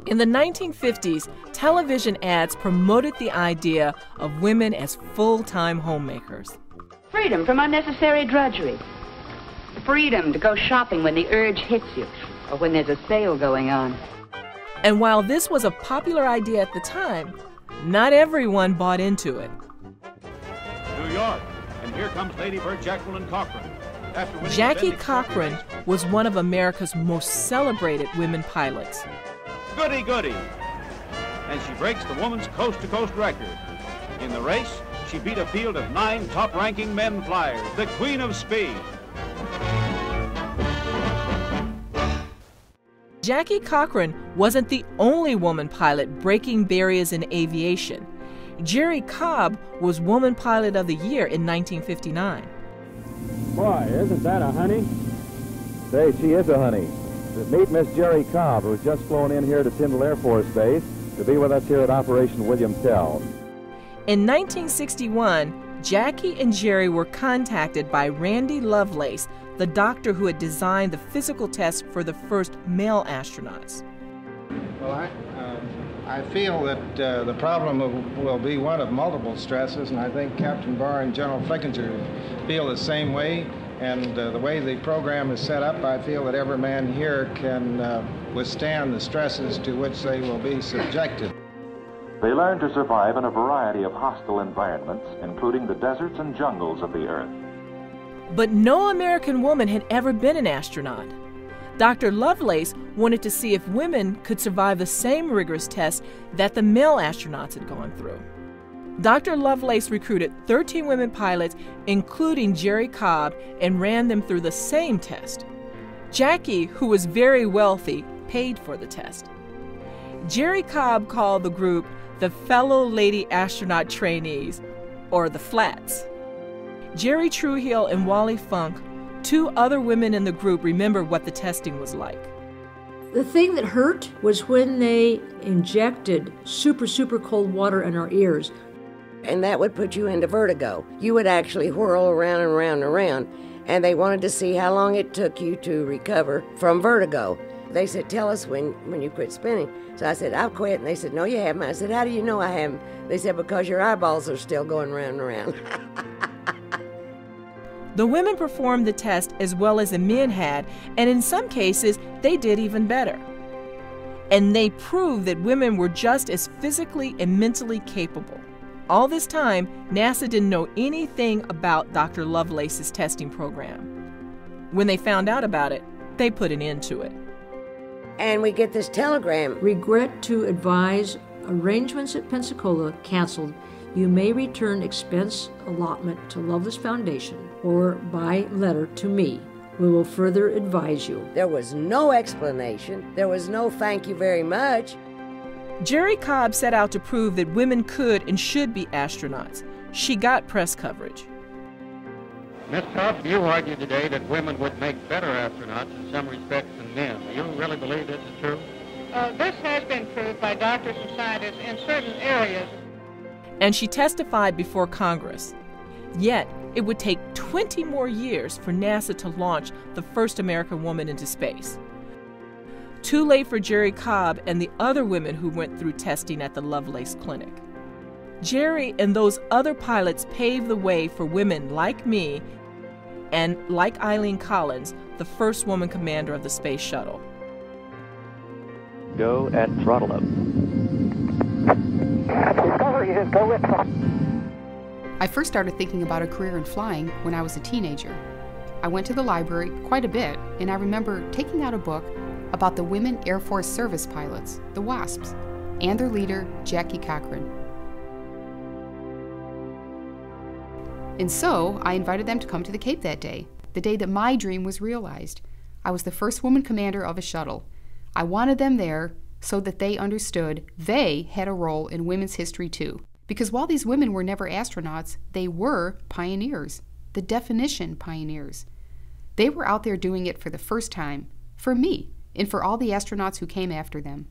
In the 1950s, television ads promoted the idea of women as full-time homemakers. Freedom from unnecessary drudgery. Freedom to go shopping when the urge hits you, or when there's a sale going on. And while this was a popular idea at the time, not everyone bought into it. New York, and here comes Lady Bird Jacqueline Cochran. Jackie Cochran was one of America's most celebrated women pilots. Goody, goody. And she breaks the woman's coast-to-coast record. In the race, she beat a field of 9 top-ranking men flyers, the Queen of Speed. Jackie Cochran wasn't the only woman pilot breaking barriers in aviation. Jeri Cobb was Woman Pilot of the Year in 1959. Boy, isn't that a honey? Say, she is a honey. Meet Miss Jeri Cobb, who's just flown in here to Tyndall Air Force Base to be with us here at Operation William Tell. In 1961, Jackie and Jeri were contacted by Randy Lovelace, the doctor who had designed the physical test for the first male astronauts. Well, I feel that the problem will be one of multiple stresses, and I think Captain Barr and General Flickinger feel the same way. And the way the program is set up, I feel that every man here can withstand the stresses to which they will be subjected. They learn to survive in a variety of hostile environments, including the deserts and jungles of the Earth. But no American woman had ever been an astronaut. Dr. Lovelace wanted to see if women could survive the same rigorous test that the male astronauts had gone through. Dr. Lovelace recruited 13 women pilots, including Jeri Cobb, and ran them through the same test. Jackie, who was very wealthy, paid for the test. Jeri Cobb called the group the Fellow Lady Astronaut Trainees, or the Flats. Jeri Truhill and Wally Funk, 2 other women in the group, remember what the testing was like. The thing that hurt was when they injected super cold water in our ears. And that would put you into vertigo. You would actually whirl around and around and around, and they wanted to see how long it took you to recover from vertigo. They said, tell us when you quit spinning. So I said, I've quit. And they said, no, you haven't. I said, how do you know I haven't? They said, because your eyeballs are still going round and around. The women performed the test as well as the men had, and in some cases, they did even better. And they proved that women were just as physically and mentally capable. All this time, NASA didn't know anything about Dr. Lovelace's testing program. When they found out about it, they put an end to it. And we get this telegram. Regret to advise, arrangements at Pensacola canceled. You may return expense allotment to Lovelace Foundation or by letter to me. We will further advise you. There was no explanation. There was no thank you very much. Jeri Cobb set out to prove that women could and should be astronauts. She got press coverage. Miss Cobb, you argued today that women would make better astronauts in some respects than men. Do you really believe this is true? This has been proved by doctors and scientists in certain areas. And she testified before Congress. Yet, it would take 20 more years for NASA to launch the first American woman into space. Too late for Jeri Cobb and the other women who went through testing at the Lovelace Clinic. Jeri and those other pilots paved the way for women like me and, like Eileen Collins, the first woman commander of the space shuttle. Go at throttle up. I first started thinking about a career in flying when I was a teenager. I went to the library quite a bit, and I remember taking out a book about the women Air Force service pilots, the WASPs, and their leader, Jackie Cochran. And so, I invited them to come to the Cape that day, the day that my dream was realized. I was the first woman commander of a shuttle. I wanted them there so that they understood they had a role in women's history too. Because while these women were never astronauts, they were pioneers, the definition pioneers. They were out there doing it for the first time, for me, and for all the astronauts who came after them.